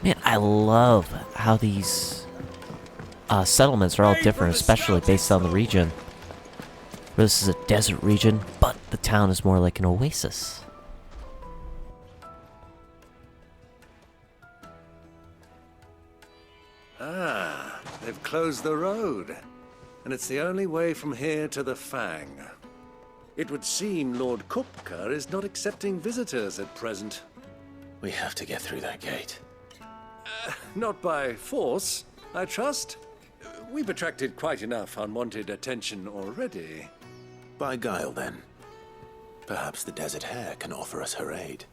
Man, I love how these settlements are all different, especially based on the region. This is a desert region, but the town is more like an oasis. Ah, they've closed the road. And it's the only way from here to the Fang. It would seem Lord Kupka is not accepting visitors at present. We have to get through that gate. Not by force, I trust. We've attracted quite enough unwanted attention already. By guile, then. Perhaps the Desert Hare can offer us her aid.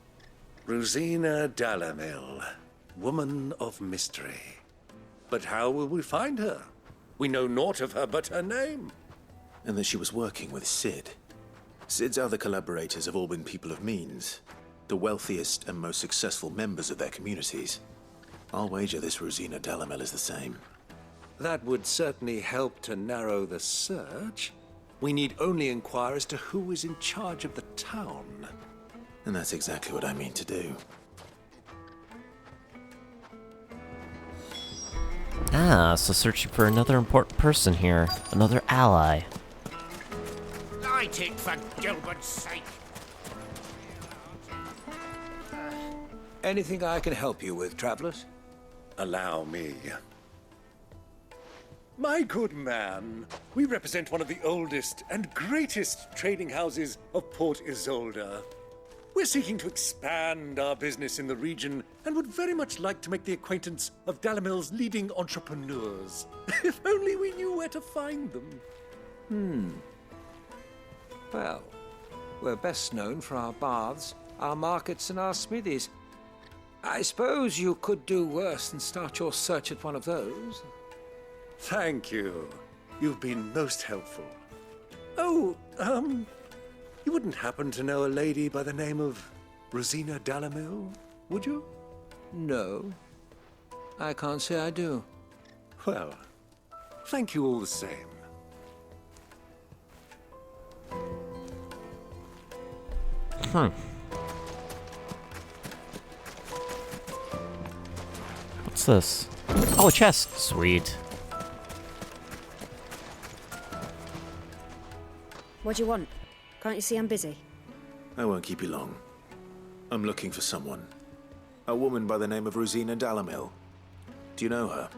Rosina Dalamil, woman of mystery. But how will we find her? We know naught of her but her name. And that she was working with Sid. Sid's other collaborators have all been people of means, the wealthiest and most successful members of their communities. I'll wager this Rosina Dalamel is the same. That would certainly help to narrow the search. We need only inquire as to who is in charge of the town. And that's exactly what I mean to do. Ah, so searching for another important person here. Another ally. Light it, for Gilbert's sake! Anything I can help you with, travelers? Allow me. My good man, we represent one of the oldest and greatest trading houses of Port Isolde. We're seeking to expand our business in the region and would very much like to make the acquaintance of Dalamil's leading entrepreneurs. If only we knew where to find them. Well, we're best known for our baths, our markets, and our smithies. I suppose you could do worse than start your search at one of those. Thank you. You've been most helpful. Oh, you wouldn't happen to know a lady by the name of Rosina Dalamil, would you? No, I can't say I do. Well, thank you all the same. What's this? Oh, a chest. Sweet. What do you want? Can't you see I'm busy? I won't keep you long. I'm looking for someone. A woman by the name of Rosina Dalamil. Do you know her?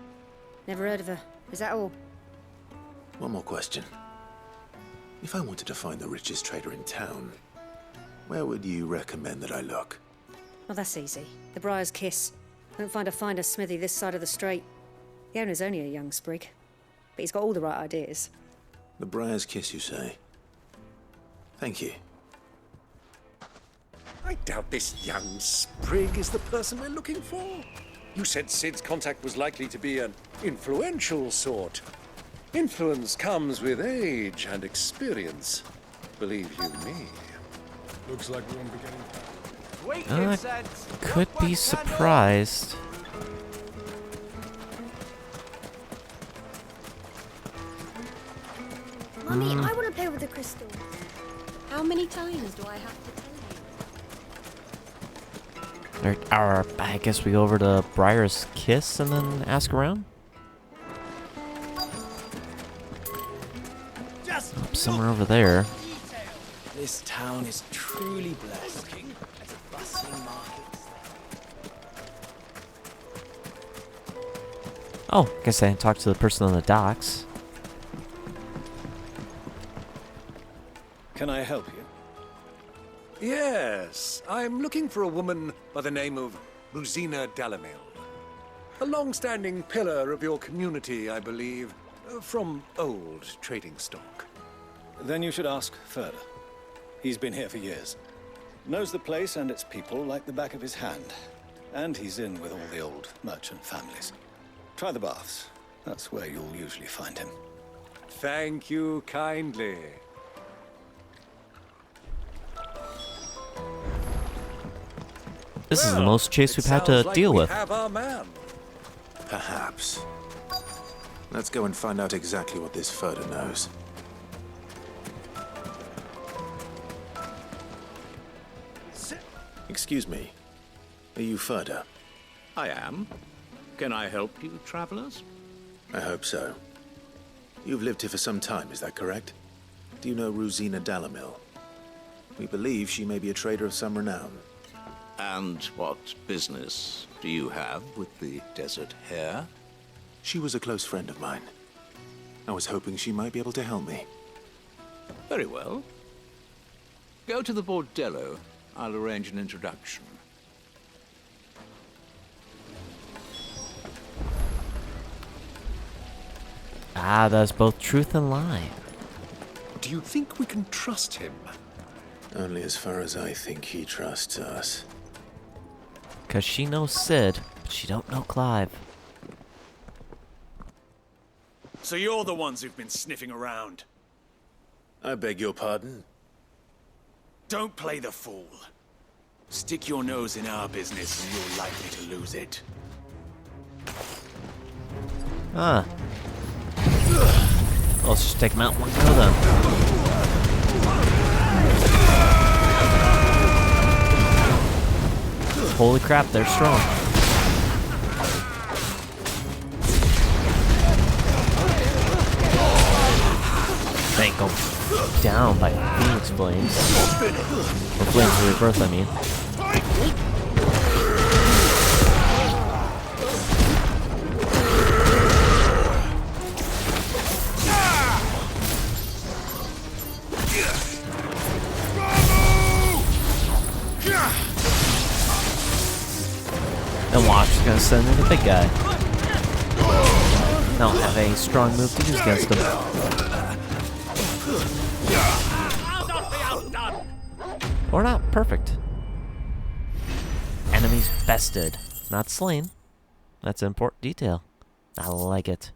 Never heard of her. Is that all? One more question. If I wanted to find the richest trader in town, where would you recommend that I look? Well, that's easy. The Briar's Kiss. Won't find a finer smithy this side of the strait. The owner's only a young sprig, but he's got all the right ideas. The Briar's Kiss, you say? Thank you. I doubt this young sprig is the person we're looking for. You said Sid's contact was likely to be an influential sort. Influence comes with age and experience. Believe you me. Looks like we won't be getting... Could be surprised. Mummy, I want to play with the crystal. How many times do I have to tell you? I guess we go over to Briar's Kiss and then ask around? Up somewhere over there. This town is truly blessed. Bustling markets. Oh, guess I talked to the person on the docks. Can I help you? Yes, I'm looking for a woman by the name of Rosina Dalamil. A long-standing pillar of your community, I believe, from old trading stock. Then you should ask Further. He's been here for years. Knows the place and its people like the back of his hand. And he's in with all the old merchant families. Try the baths. That's where you'll usually find him. Thank you kindly. This is the most chase we've had to deal with. Have our man. Perhaps. Let's go and find out exactly what this Further knows. Excuse me. Are you Further? I am. Can I help you, travelers? I hope so. You've lived here for some time, is that correct? Do you know Rosina Dalamil? We believe she may be a trader of some renown. And what business do you have with the Desert Hare? She was a close friend of mine. I was hoping she might be able to help me. Very well. Go to the bordello. I'll arrange an introduction. Ah, that's both truth and lie. Do you think we can trust him? Only as far as I think he trusts us. Because she knows Sid, but she don't know Clive. So you're the ones who've been sniffing around. I beg your pardon? Don't play the fool. Stick your nose in our business and you're likely to lose it. Huh. Let's just take him out in one go then. Holy crap, they're strong. They go down by Phoenix Flames. Or Flames of Rebirth, I mean. And watch is gonna send in the big guy. I'll have a strong move to use against him. Or not, perfect. Enemies bested, not slain. That's an important detail. I like it.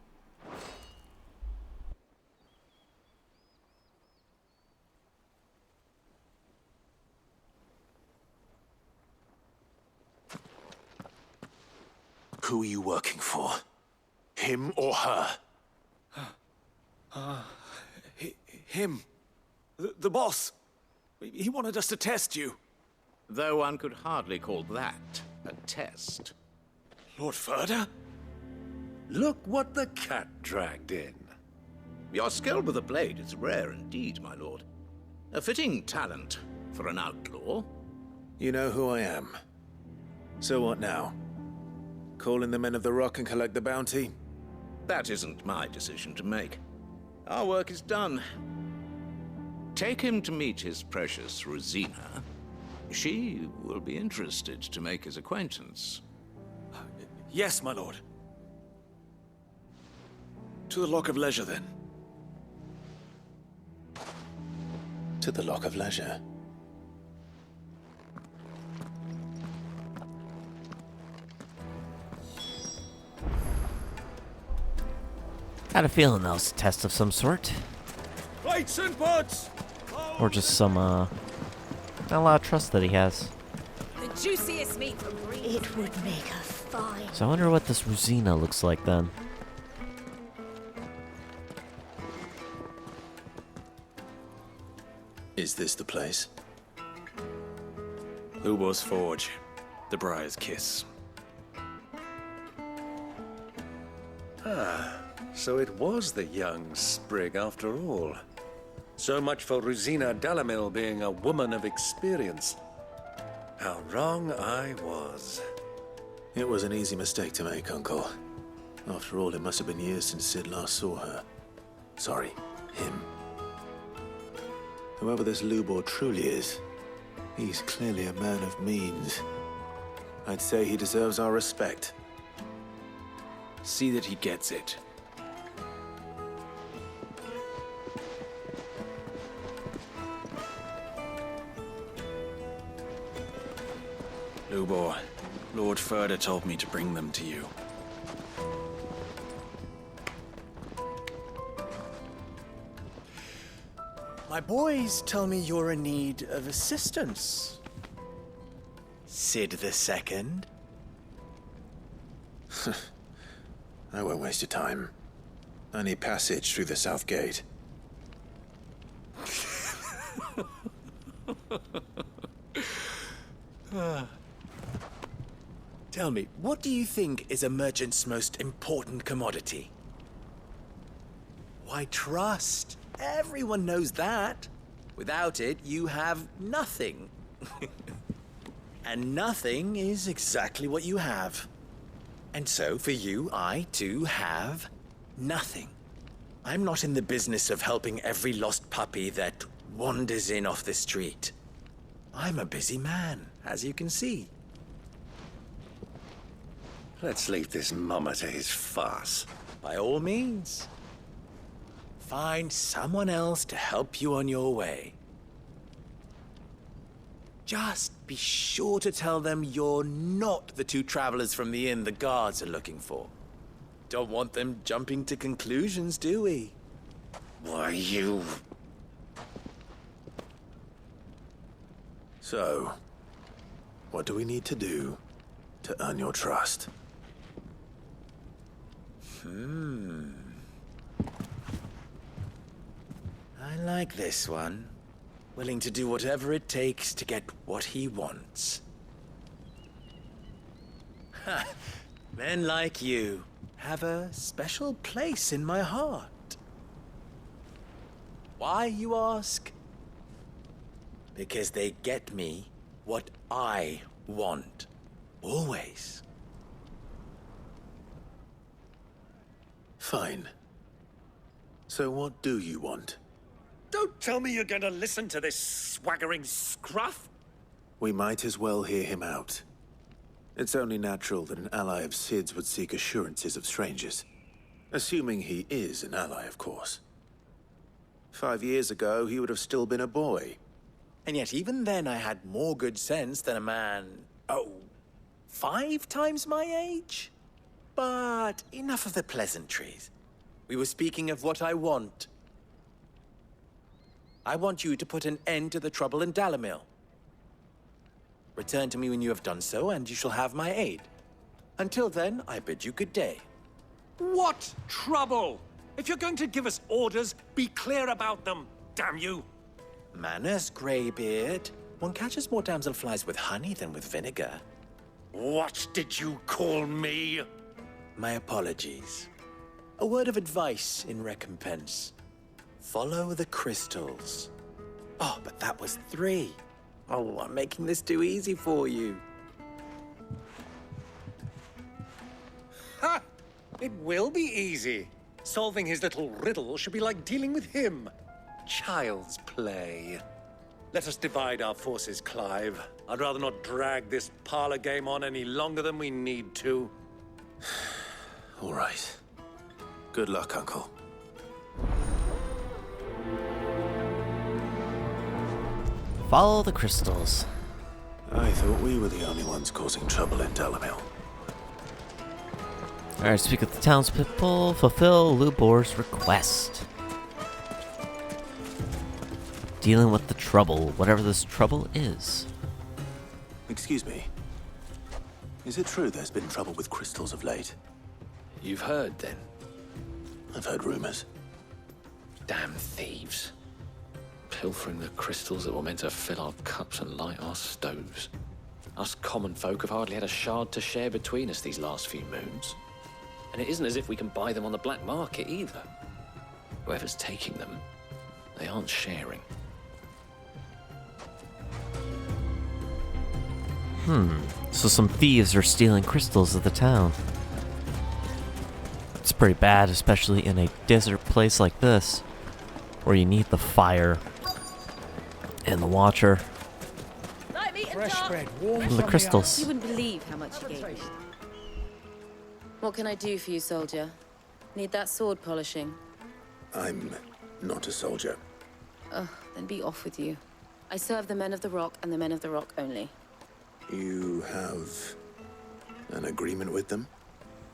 Who are you working for? Him or her? Him. The boss. He wanted us to test you. Though one could hardly call that a test. Lord Ferda? Look what the cat dragged in. Your skill with the blade is rare indeed, my lord. A fitting talent for an outlaw. You know who I am. So what now? Call in the Men of the Rock and collect the bounty? That isn't my decision to make. Our work is done. Take him to meet his precious Rosina. She will be interested to make his acquaintance. Yes, my lord. To the Lock of Leisure, then. To the Lock of Leisure. Had a feeling that was a test of some sort. Plates and pots! Or just some, not a lot of trust that he has. The juiciest meat from Greece. It would make a fine. So I wonder what this Rosina looks like then. Is this the place? Lubo's Forge. The Briar's Kiss. So it was the young sprig after all. So much for Rosina Dalamil being a woman of experience. How wrong I was. It was an easy mistake to make, Uncle. After all, it must have been years since Sid last saw her. Sorry, him. Whoever this Lubor truly is, he's clearly a man of means. I'd say he deserves our respect. See that he gets it. Lubor, Lord Ferda told me to bring them to you. My boys tell me you're in need of assistance. Sid the Second. I won't waste your time. I need passage through the south gate. Tell me, what do you think is a merchant's most important commodity? Why, trust. Everyone knows that. Without it, you have nothing. And nothing is exactly what you have. And so, for you, I, too, have nothing. I'm not in the business of helping every lost puppy that wanders in off the street. I'm a busy man, as you can see. Let's leave this mummer to his farce. By all means. Find someone else to help you on your way. Just be sure to tell them you're not the two travelers from the inn the guards are looking for. Don't want them jumping to conclusions, do we? Why, you... So, what do we need to do to earn your trust? I like this one. Willing to do whatever it takes to get what he wants. Ha! Men like you have a special place in my heart. Why, you ask? Because they get me what I want. Always. Fine. So what do you want? Don't tell me you're going to listen to this swaggering scruff! We might as well hear him out. It's only natural that an ally of Sid's would seek assurances of strangers. Assuming he is an ally, of course. 5 years ago, he would have still been a boy. And yet even then I had more good sense than a man, 5 times my age? But enough of the pleasantries. We were speaking of what I want. I want you to put an end to the trouble in Dalamil. Return to me when you have done so, and you shall have my aid. Until then, I bid you good day. What trouble? If you're going to give us orders, be clear about them, damn you! Manners, Greybeard. One catches more damselflies with honey than with vinegar. What did you call me? My apologies. A word of advice in recompense. Follow the crystals. Oh, but that was 3. Oh, I'm making this too easy for you. Ha! It will be easy. Solving his little riddle should be like dealing with him. Child's play. Let us divide our forces, Clive. I'd rather not drag this parlor game on any longer than we need to. All right. Good luck, Uncle. Follow the crystals. I thought we were the only ones causing trouble in Dalamil. Alright, speak with the townspeople. Fulfill Lubor's request. Dealing with the trouble, whatever this trouble is. Excuse me. Is it true there's been trouble with crystals of late? You've heard, then? I've heard rumors. Damn thieves. Pilfering the crystals that were meant to fill our cups and light our stoves. Us common folk have hardly had a shard to share between us these last few moons. And it isn't as if we can buy them on the black market either. Whoever's taking them, they aren't sharing. So some thieves are stealing crystals of the town. It's pretty bad, especially in a desert place like this, where you need the fire and the watcher Fresh bread, warm from the crystals. You wouldn't believe how much he gave me. What can I do for you, soldier? Need that sword polishing? I'm not a soldier. Ugh, then be off with you. I serve the men of the rock and the men of the rock only. You have an agreement with them?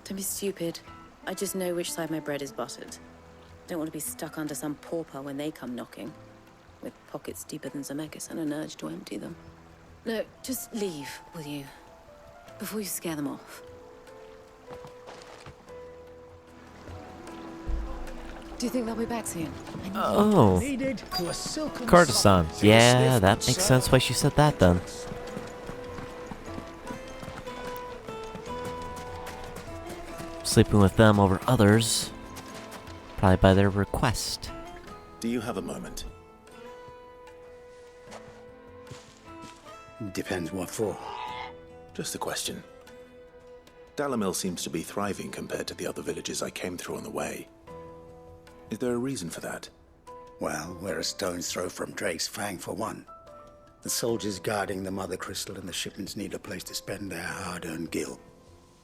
Don't be stupid. I just know which side my bread is buttered. Don't want to be stuck under some pauper when they come knocking, with pockets deeper than Zemeckis and an urge to empty them. No, just leave, will you? Before you scare them off. Do you think they'll be back soon? Oh. Koda-san. Yeah, that makes sense why she said that then. sleeping with them over others, probably by their request. Do you have a moment? Depends what for. Just a question. Dalamil seems to be thriving compared to the other villages I came through on the way. Is there a reason for that? Well, we're a stone's throw from Drake's Fang for one. The soldiers guarding the Mother Crystal and the shipments need a place to spend their hard-earned gil.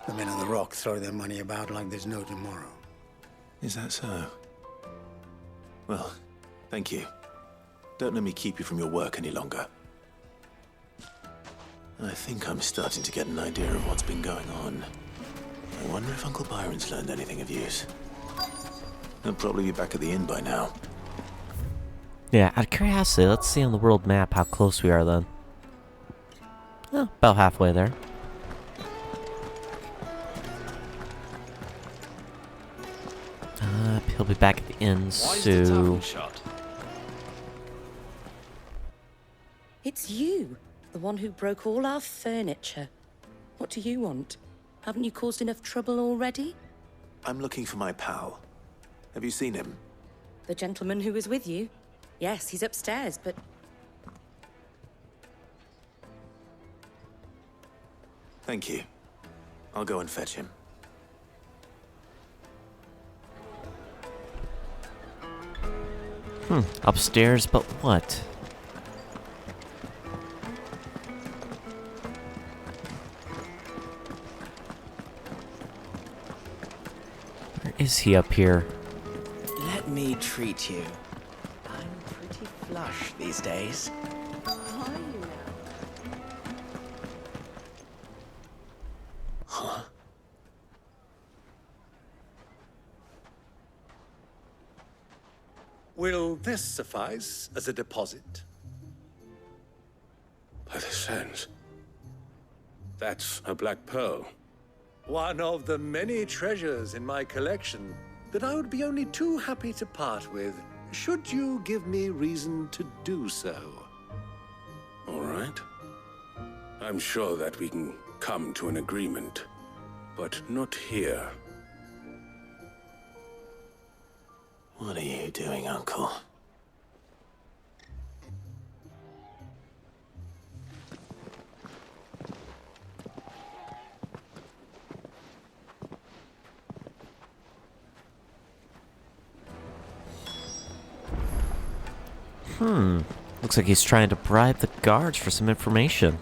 The men on the rock throw their money about like there's no tomorrow. Is that so? Well, thank you. Don't let me keep you from your work any longer. I think I'm starting to get an idea of what's been going on. I wonder if Uncle Byron's learned anything of use. He'll probably be back at the inn by now. Yeah, out of curiosity, let's see on the world map how close we are then. Oh, about halfway there. He'll be back at the inn soon. It's you, the one who broke all our furniture. What do you want? Haven't you caused enough trouble already? I'm looking for my pal. Have you seen him? The gentleman who was with you? Yes, he's upstairs, but... Thank you. I'll go and fetch him. Upstairs, but what? Where is he up here? Let me treat you. I'm pretty flush these days. Huh? Will this suffice as a deposit? By the sands. That's a black pearl. One of the many treasures in my collection that I would be only too happy to part with, should you give me reason to do so. All right. I'm sure that we can come to an agreement, but not here. What are you doing, Uncle? Looks like he's trying to bribe the guards for some information.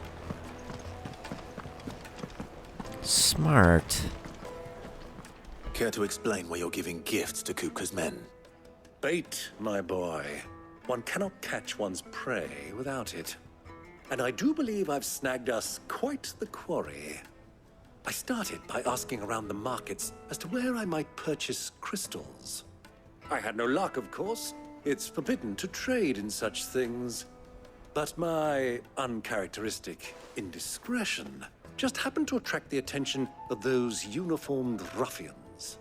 Smart. Care to explain why you're giving gifts to Kupka's men? Bait, my boy. One cannot catch one's prey without it. And I do believe I've snagged us quite the quarry. I started by asking around the markets as to where I might purchase crystals. I had no luck, of course. It's forbidden to trade in such things. But my uncharacteristic indiscretion just happened to attract the attention of those uniformed ruffians.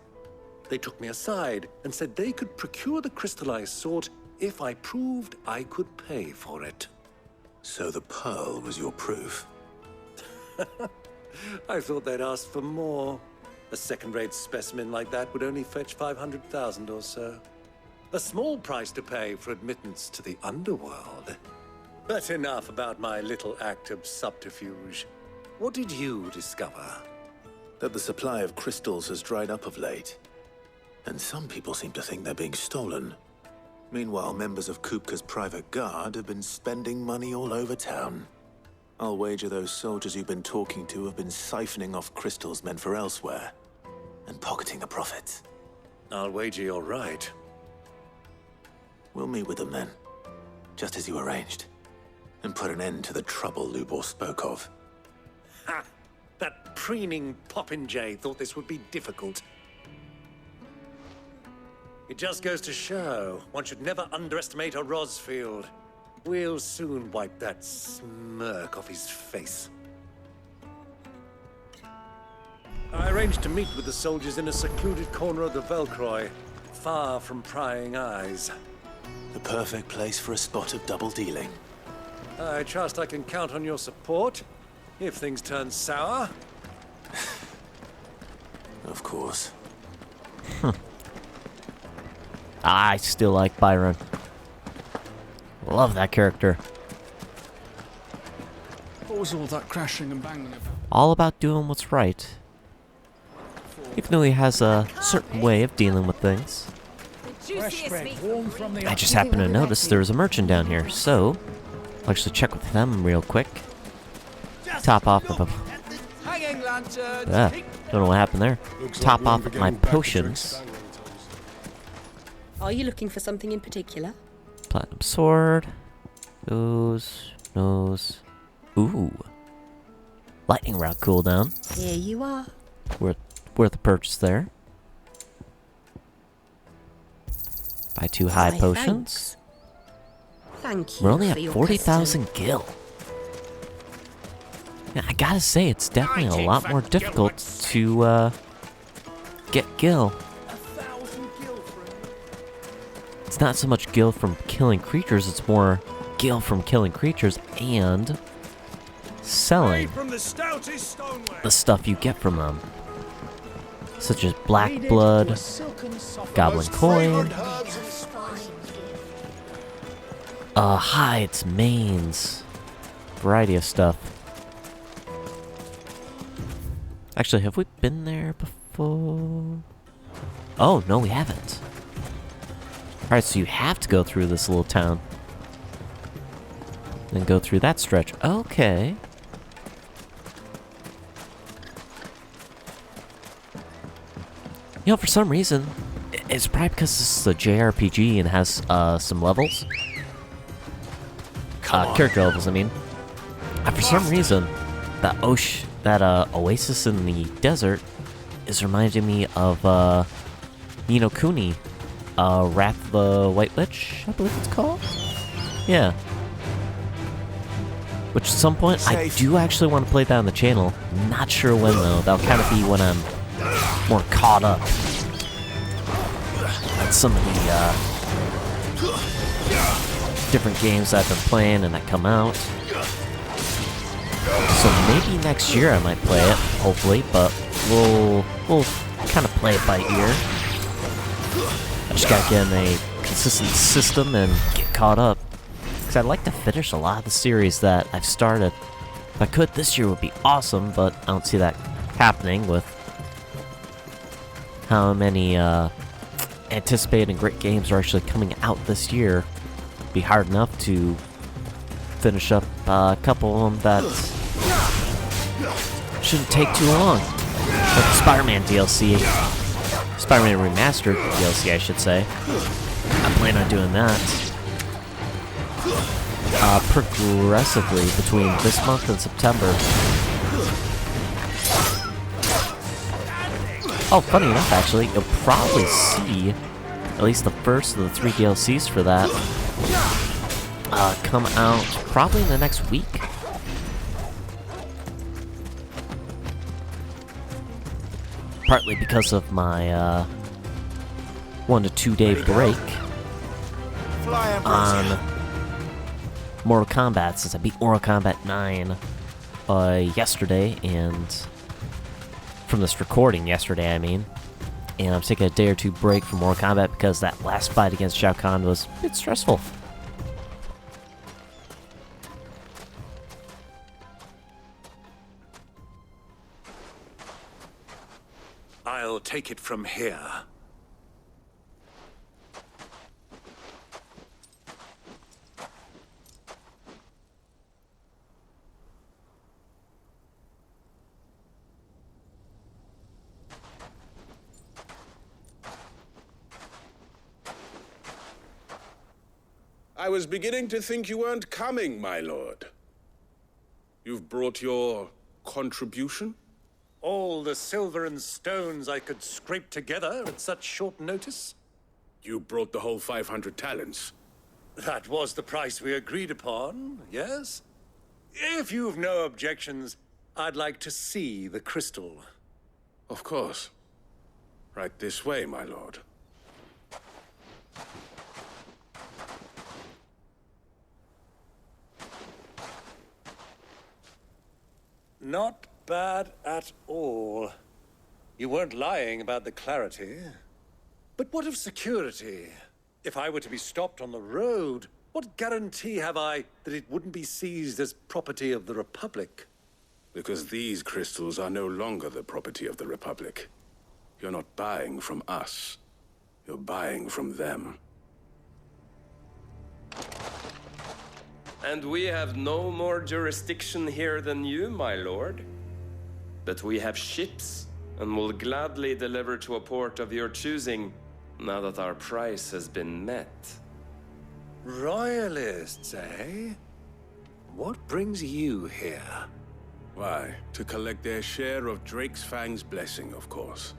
They took me aside and said they could procure the crystal I sought if I proved I could pay for it. So the pearl was your proof? I thought they'd ask for more. A second-rate specimen like that would only fetch 500,000 or so. A small price to pay for admittance to the underworld. But enough about my little act of subterfuge. What did you discover? That the supply of crystals has dried up of late. And some people seem to think they're being stolen. Meanwhile, members of Kupka's private guard have been spending money all over town. I'll wager those soldiers you've been talking to have been siphoning off crystals meant for elsewhere, and pocketing the profits. I'll wager you're right. We'll meet with them then, just as you arranged, and put an end to the trouble Lubor spoke of. Ha! That preening popinjay thought this would be difficult. It just goes to show one should never underestimate a Rosfield. We'll soon wipe that smirk off his face. I arranged to meet with the soldiers in a secluded corner of the Velcroy, far from prying eyes. The perfect place for a spot of double dealing. I trust I can count on your support, if things turn sour. Of course. I still like Byron. Love that character. What was all that crashing and banging about? All about doing what's right. Even though he has a certain way of dealing with things. I just happened to notice there was a merchant down here, so I'll actually check with them real quick. Top off of don't know what happened there. Top off of my potions. Are you looking for something in particular? Platinum sword. Nose. Ooh. Lightning round cooldown. Here you are. Worth a purchase there. Buy 2 high potions. Thank you. We're only at 40,000 gil. Yeah, I gotta say, it's definitely a lot more difficult to get gil. It's not so much gil from killing creatures, it's more gil from killing creatures and selling the stuff you get from them. Such as black blood, goblin coin, hides, manes, variety of stuff. Actually, have we been there before? Oh, no, we haven't. Alright, so you have to go through this little town. Then go through that stretch. Okay. You know, for some reason, it's probably because this is a JRPG and has some levels. Character levels, I mean. For some reason, that oasis in the desert is reminding me of Ni no Kuni, Wrath of the White Witch, I believe it's called. Yeah. Which at some point, I do actually want to play that on the channel. Not sure when though. That'll kind of be when I'm more caught up at some of the different games I've been playing and that come out. So maybe next year I might play it, hopefully, but we'll kind of play it by ear. I just gotta get in a consistent system and get caught up. Because I'd like to finish a lot of the series that I've started. If I could, this year would be awesome, but I don't see that happening with how many anticipated and great games are actually coming out this year. It'd be hard enough to finish up a couple of them that shouldn't take too long. Like the Spider-Man DLC. Spider-Man Remastered DLC, I should say. I plan on doing that progressively between this month and September. Oh, funny enough, actually, you'll probably see at least the first of the 3 DLCs for that come out probably in the next week. Partly because of my 1 to 2 day break on Mortal Kombat, since I beat Mortal Kombat 9 yesterday, and from this recording yesterday, I mean. And I'm taking a day or 2 break from Mortal Kombat because that last fight against Shao Kahn was a bit stressful. I'll take it from here. I was beginning to think you weren't coming, my lord. You've brought your contribution? All the silver and stones I could scrape together at such short notice? You brought the whole 500 talents. That was the price we agreed upon, yes? If you've no objections, I'd like to see the crystal. Of course. Right this way, my lord. Not bad at all. You weren't lying about the clarity. But what of security? If I were to be stopped on the road, what guarantee have I that it wouldn't be seized as property of the Republic? Because these crystals are no longer the property of the Republic. You're not buying from us. You're buying from them. And we have no more jurisdiction here than you, my lord. But we have ships, and will gladly deliver to a port of your choosing, now that our price has been met. Royalists, eh? What brings you here? Why, to collect their share of Drake's Fang's blessing, of course.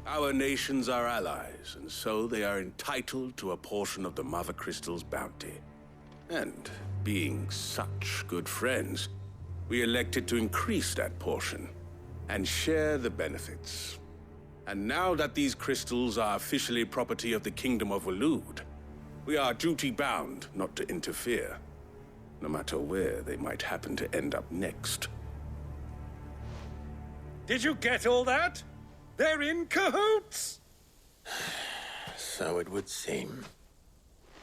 Our nations are allies, and so they are entitled to a portion of the Mother Crystal's bounty. And, being such good friends, we elected to increase that portion and share the benefits. And now that these crystals are officially property of the Kingdom of Waloed, we are duty-bound not to interfere, no matter where they might happen to end up next. Did you get all that? They're in cahoots! So it would seem.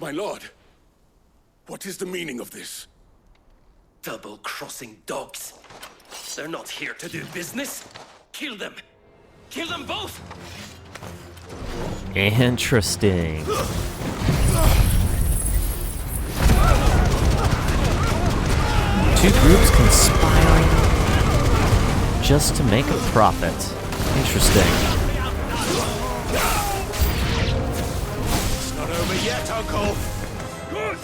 My lord, what is the meaning of this? Double-crossing dogs. They're not here to do business. Kill them. Kill them both! Interesting. Two groups conspiring just to make a profit. Interesting. It's not over yet, Uncle. Good.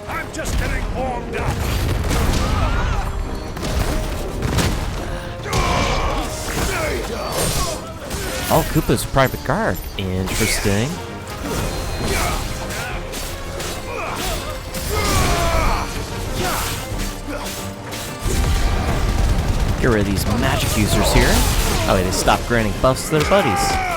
I'm just getting warmed up. Oh, Koopa's private guard. Interesting. Get rid of these magic users here. Oh wait, they stopped granting buffs to their buddies.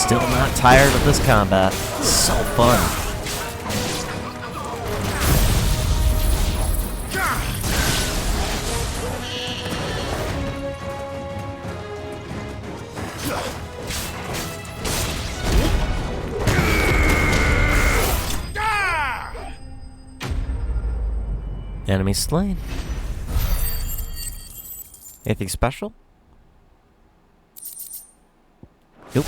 Still not tired of this combat. So fun. Enemy slain. Anything special? Nope.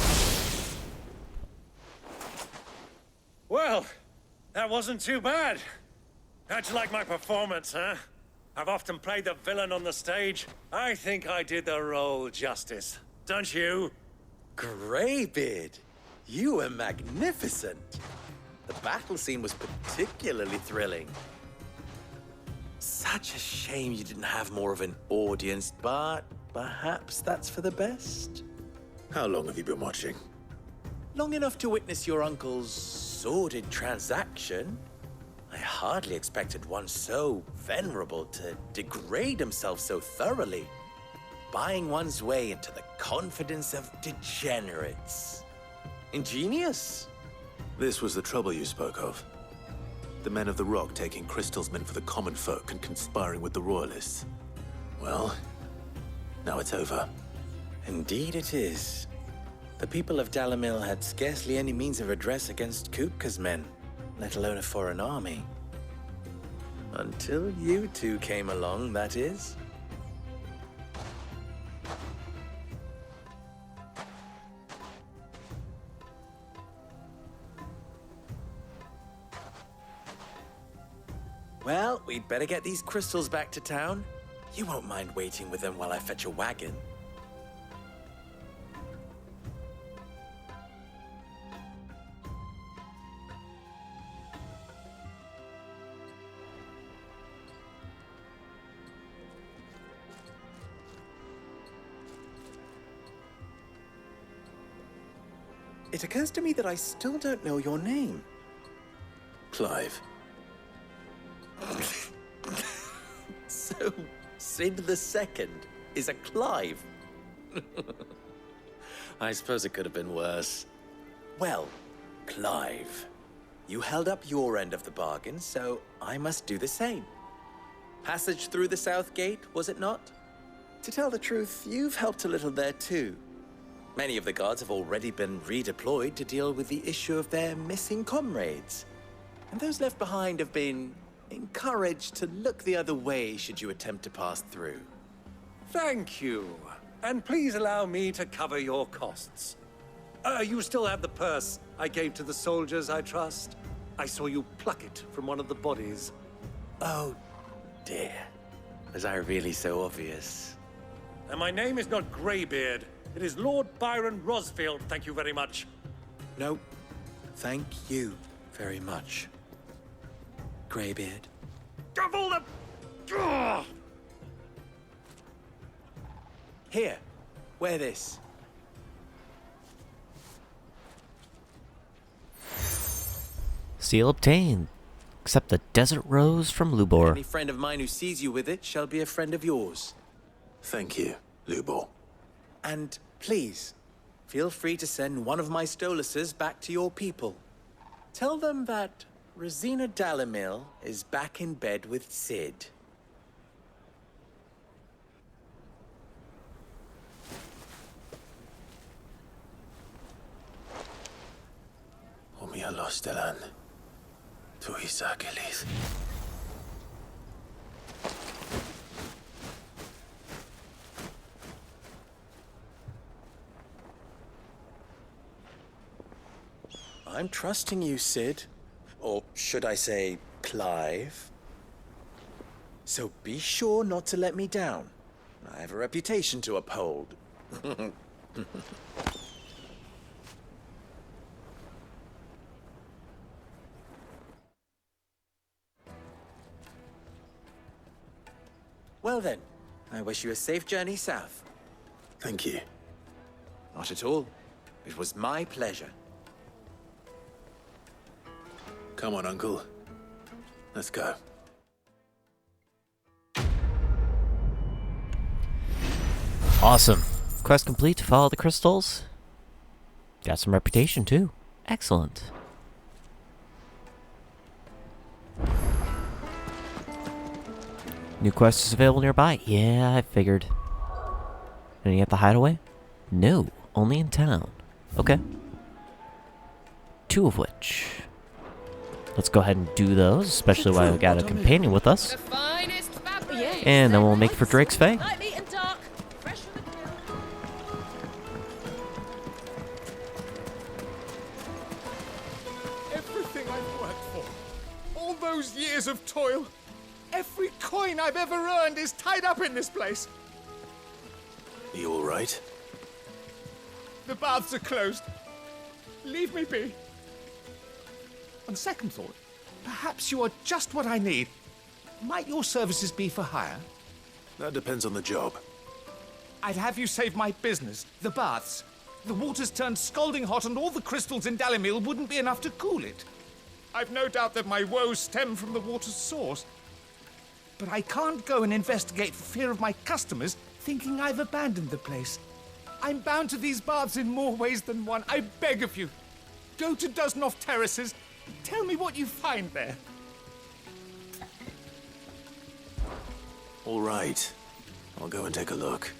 Well, that wasn't too bad. How'd you like my performance, huh? I've often played the villain on the stage. I think I did the role justice. Don't you? Greybeard, you were magnificent. The battle scene was particularly thrilling. Such a shame you didn't have more of an audience, but perhaps that's for the best. How long have you been watching? Long enough to witness your uncle's sordid transaction. I hardly expected one so venerable to degrade himself so thoroughly, buying one's way into the confidence of degenerates. Ingenious. This was the trouble you spoke of. The men of the Rock taking crystals meant for the common folk and conspiring with the Royalists. Well, now it's over. Indeed it is. The people of Dalamil had scarcely any means of redress against Kupka's men, let alone a foreign army. Until you two came along, that is. Well, we'd better get these crystals back to town. You won't mind waiting with them while I fetch a wagon. it occurs to me that I still don't know your name. Clive. So, Sid the Second is a Clive. I suppose it could have been worse. Well, Clive, you held up your end of the bargain, so I must do the same. Passage through the South Gate, was it not? To tell the truth, you've helped a little there too. Many of the guards have already been redeployed to deal with the issue of their missing comrades. And those left behind have been encouraged to look the other way should you attempt to pass through. Thank you. And please allow me to cover your costs. You still have the purse I gave to the soldiers, I trust? I saw you pluck it from one of the bodies. Oh, dear. Was I really so obvious? And my name is not Greybeard. It is Lord Byron Rosfield, thank you very much. No, thank you very much, Greybeard. Of all the... Ugh! Here, wear this. Seal obtained. Accept the desert rose from Lubor. Any friend of mine who sees you with it shall be a friend of yours. Thank you, Lubor. And please, feel free to send one of my Stoluses back to your people. Tell them that Rosina Dalamil is back in bed with Sid. Omia Lostelan. Tu Isakelis. I'm trusting you, Sid. Or should I say, Clive? So be sure not to let me down. I have a reputation to uphold. Well then, I wish you a safe journey south. Thank you. Not at all. It was my pleasure. Come on, Uncle. Let's go. Awesome. Quest complete to follow the crystals. Got some reputation too. Excellent. New quest is available nearby. Yeah, I figured. Any at the hideaway? No, only in town. Okay. 2 of which. Let's go ahead and do those, especially while we got a companion with us. And then we'll make for Drake's Fay. Everything I've worked for, all those years of toil, every coin I've ever earned is tied up in this place. You all right? The baths are closed. Leave me be. On second thought, perhaps you are just what I need. Might your services be for hire? That depends on the job. I'd have you save my business, the baths. The water's turned scalding hot and all the crystals in Dalamil wouldn't be enough to cool it. I've no doubt that my woes stem from the water's source. But I can't go and investigate for fear of my customers thinking I've abandoned the place. I'm bound to these baths in more ways than one. I beg of you. Go to Dusnoff Terraces. Tell me what you find there. All right. I'll go and take a look.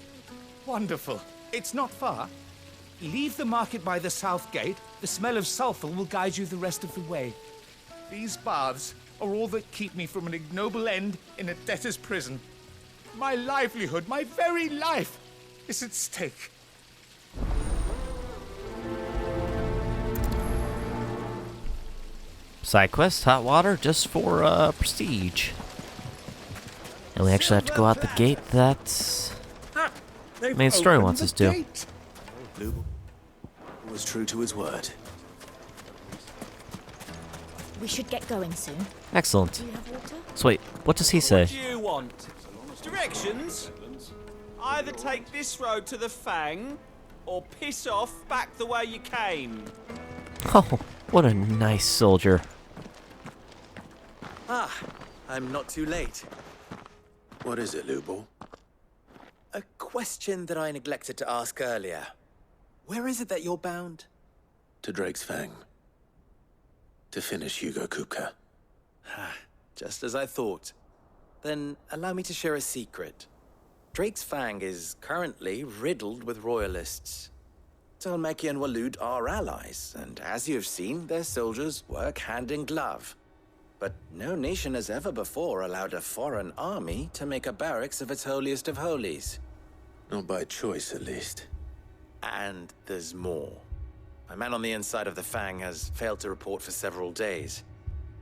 Wonderful. It's not far. Leave the market by the south gate. The smell of sulfur will guide you the rest of the way. These baths are all that keep me from an ignoble end in a debtor's prison. My livelihood, my very life, is at stake. Side quest, hot water, just for prestige. And we actually have to go out the gate that main story wants us to. Lubor was true to his word. We should get going soon. Excellent. Do you have water? So wait, what does he say? What do you want? Directions? Either take this road to the Fang, or piss off back the way you came. Oh, what a nice soldier. Ah, I'm not too late. What is it, Lubo? A question that I neglected to ask earlier. Where is it that you're bound? To Drake's Fang. To finish Hugo Kupka. Just as I thought. Then allow me to share a secret. Drake's Fang is currently riddled with royalists. Tolmeki and Walud are allies, and as you've seen, their soldiers work hand in glove. But no nation has ever before allowed a foreign army to make a barracks of its holiest of holies. Not by choice, at least. And there's more. A man on the inside of the Fang has failed to report for several days.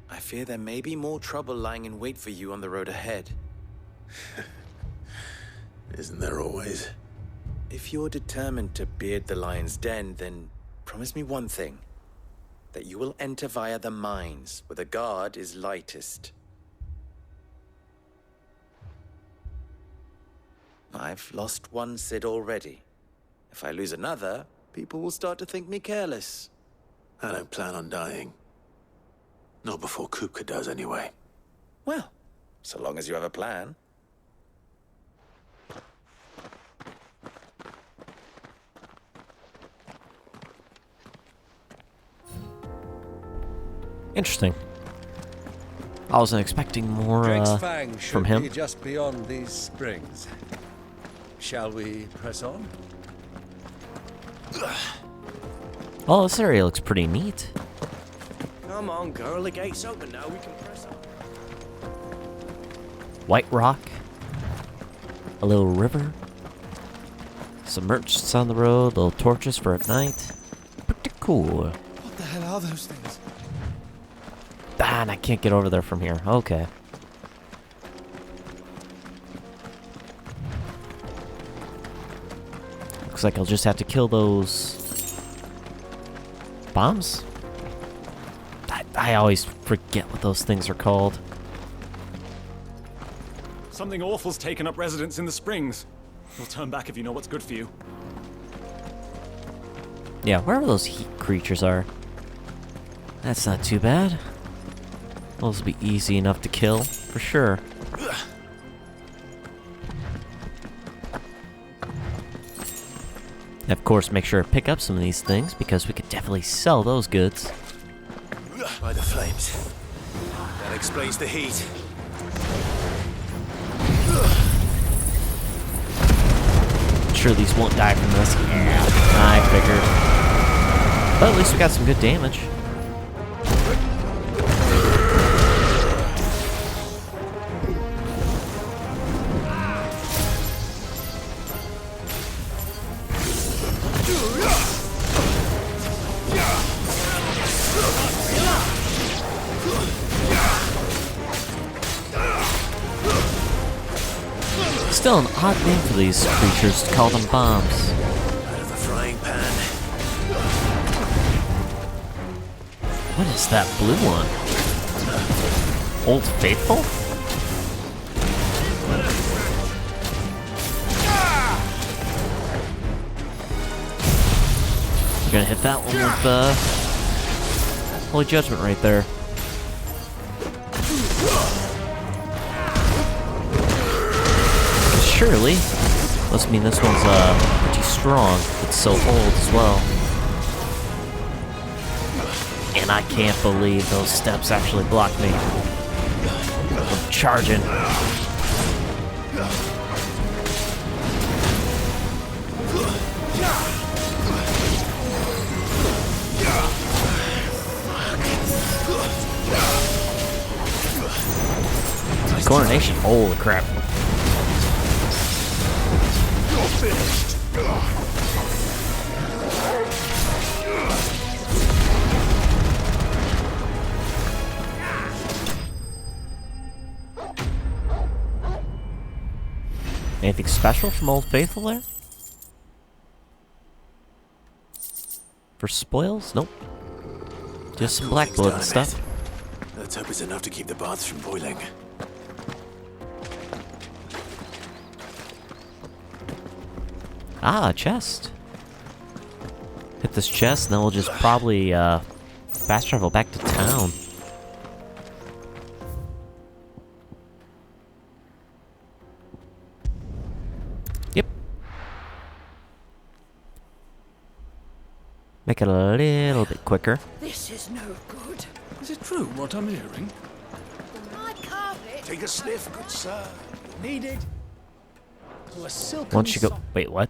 I fear there may be more trouble lying in wait for you on the road ahead. Isn't there always? If you're determined to beard the lion's den, then promise me one thing. That you will enter via the mines, where the guard is lightest. I've lost one Cid already. If I lose another, people will start to think me careless. I don't plan on dying. Not before Kupka does, anyway. Well, so long as you have a plan. Interesting. I wasn't expecting more Drake's Fang from should him. be just beyond these springs. Shall we press on? Oh, this area looks pretty neat. Come on, girl, the gate's open now, we can press on. White rock. A little river. Some merchants on the road, little torches for at night. Pretty cool. What the hell are those things? Ah, and I can't get over there from here. Okay. Looks like I'll just have to kill those bombs. I always forget what those things are called. Something awful's taken up residence in the springs. You'll turn back if you know what's good for you. Yeah, wherever those heat creatures are. That's not too bad. Those will be easy enough to kill, for sure. And of course, make sure to pick up some of these things, because we could definitely sell those goods. By the flames. That explains the heat. Sure these won't die from this. Yeah, I figured. But at least we got some good damage. Still an odd name for these creatures to call them bombs. Out of the frying pan. What is that blue one? Old Faithful? You're gonna hit that one with Holy Judgment right there. Surely, must mean this one's pretty strong. It's so old as well. And I can't believe those steps actually blocked me from charging. Coronation, holy crap. Finished. Anything special from Old Faithful there? For spoils? Nope. Just some black blood and stuff. Let's hope it's enough to keep the baths from boiling. Ah, a chest. Get this chest, and then we'll just probably fast travel back to town. Yep. Make it a little bit quicker. This is no good. Is it true what I'm hearing? My carpet. Take a sniff, good sir. Needed. To a silken Once you go, wait, what?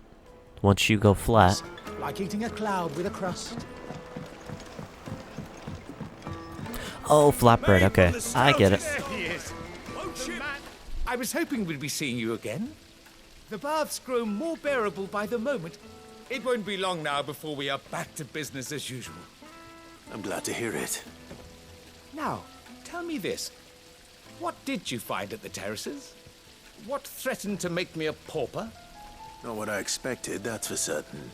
Once you go flat. like eating a cloud with a crust. Oh, flatbread. Okay, I get it. There he is. The man- I was hoping we'd be seeing you again. The baths grow more bearable by the moment. It won't be long now before we are back to business as usual. I'm glad to hear it. Now, tell me this. What did you find at the terraces? What threatened to make me a pauper? Not what I expected, that's for certain.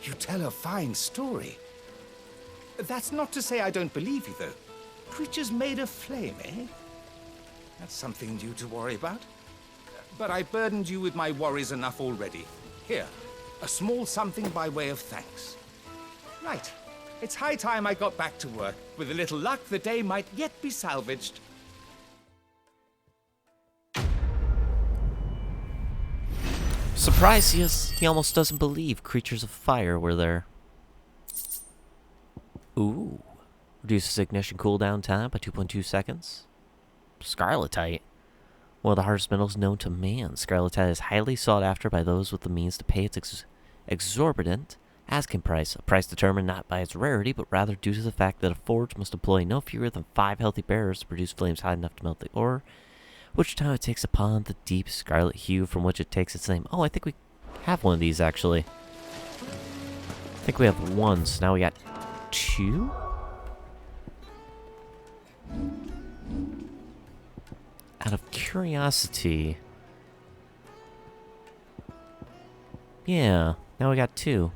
You tell a fine story. That's not to say I don't believe you, though. Creatures made of flame, eh? That's something new to worry about. But I burdened you with my worries enough already. Here, a small something by way of thanks. Right. It's high time I got back to work. With a little luck, the day might yet be salvaged. Surprise! He almost doesn't believe creatures of fire were there. Ooh. Reduces ignition cooldown time by 2.2 seconds. Scarletite. One of the hardest metals known to man. Scarletite is highly sought after by those with the means to pay its exorbitant asking price. A price determined not by its rarity, but rather due to the fact that a forge must employ no fewer than 5 healthy bearers to produce flames hot enough to melt the ore, which time it takes upon the deep scarlet hue from which it takes its name. Oh, I think we have one of these, actually. I think we have one, so now we got 2? Out of curiosity... Yeah, now we got 2.